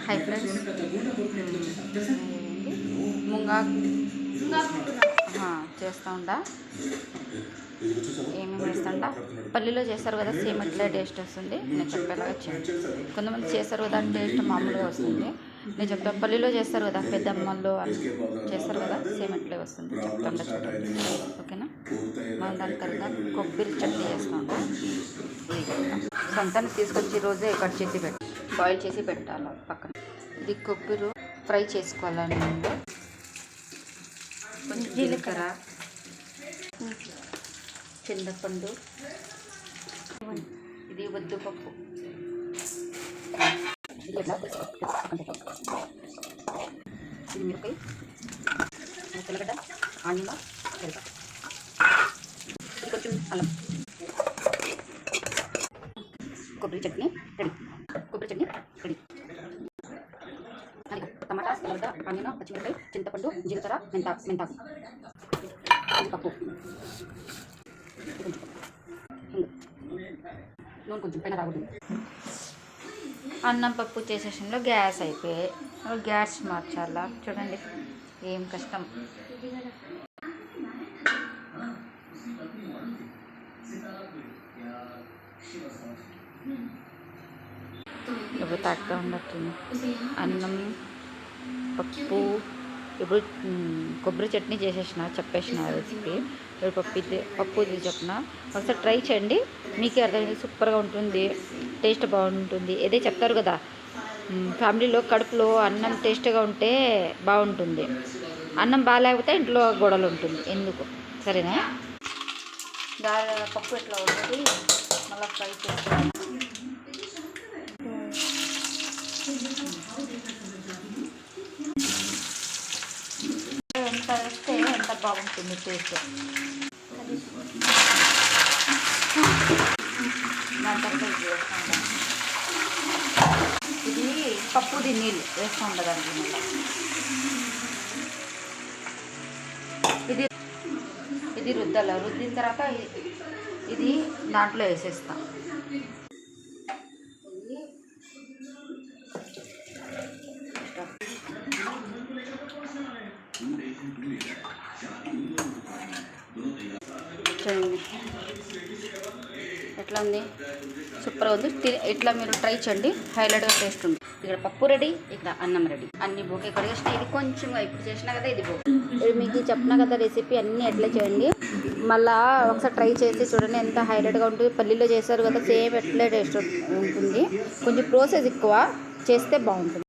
Hi friends, ముంగాకు చేస్తూ ఉంటా. ఏమేమి వేస్తుంటా, పల్లీలో చేస్తారు కదా, సేమ్ ఇట్లే టేస్ట్ వస్తుంది. నేను చెప్పేలాగా చేయండి. కొంతమంది చేస్తారు కదా టేస్ట్ మామూలుగా వస్తుంది. నేను చెప్తాను, పల్లీలో చేస్తారు కదా, పెద్దమ్మల్లో చేస్తారు కదా, సేమ్ ఇట్లే వస్తుంది. చెప్తాంట చూడండి, ఓకేనా. మనం దానికన్నా కొబ్బరి చట్నీ చేస్తూ ఉంటాం. సంతాన్ని తీసుకొచ్చి రోజే కట్ చేసి బాయిల్ చేసి పెట్టాలి పక్కన. ఇది కొబ్బరి ఫ్రై చేసుకోవాలని ముందు కొంచెం జీలకర్ర, చింతపండు, ఇది వద్దుపప్పు, ఇది మిరపకాయ, తెల్లగడ్డ, ఆనియన్, ఇది కొంచెం అల్లం, కొబ్బరి చట్నీ రెడీ. కొబ్బరి చట్నీ రెడీ. టమాటా, తెల్లగడ్డ, ఆనియన్, పచ్చిమిరపకాయ, చింతపండు, జీలకర్ర, మెంతాకు, ఇది పప్పు, నూనె కొంచెం పైన రాకూడదు. అన్నం పప్పు చేసేసంలో గ్యాస్ అయిపోయాయి. గ్యాస్ మార్చాలా చూడండి, ఏం కష్టం. ఇప్పుడు తక్కువ ఉండట్టుంది. అన్నం పప్పు, ఇప్పుడు కొబ్బరి చట్నీ చేసేసిన, చెప్పేసిన రెసిపీ. ఇప్పుడు పప్పు ఇది చెప్పిన, ఒకసారి ట్రై చేయండి, మీకే అర్థమైంది. సూపర్గా ఉంటుంది, టేస్ట్ బాగుంటుంది. ఇదే చెప్తారు కదా, ఫ్యామిలీలో కడుపులో అన్నం టేస్ట్గా ఉంటే బాగుంటుంది, అన్నం బాగాలేకపోతే ఇంట్లో గొడవలు ఉంటుంది ఎందుకు. సరేనా, పప్పు ఎట్లా ఉంటుంది మళ్ళీ ఫ్రై చేసుకోవాలి. ఎంత వేస్తే ఎంత బాగుంటుంది టేస్ట్. ఇది పప్పుది నీళ్ళు వేస్తూ ఉండదండి. ఇది రుద్దిన తర్వాత ఇది దాంట్లో వేసేస్తాం. చూడండి ఎట్లా ఉంది, సూపర్గా ఉంది. ఇట్లా మీరు ట్రై చేయండి, హైలైట్గా టేస్ట్ ఉంది. ఇక్కడ పప్పు రెడీ, ఇక్కడ అన్నం రెడీ, అన్ని బోకే కడిగేసిన. ఇది కొంచెం ఇప్పుడు చేసినా కదా, ఇది బోకే. మీకు చెప్పిన కదా రెసిపీ అన్నీ ఎట్లా చేయండి, మళ్ళీ ఒకసారి ట్రై చేసి చూడండి, ఎంత హైలైట్గా ఉంటుంది. పల్లీలో చేస్తారు కదా, సేమ్ ఎట్లే టేస్ట్ ఉంటుంది. కొంచెం ప్రాసెస్ ఎక్కువ చేస్తే బాగుంటుంది.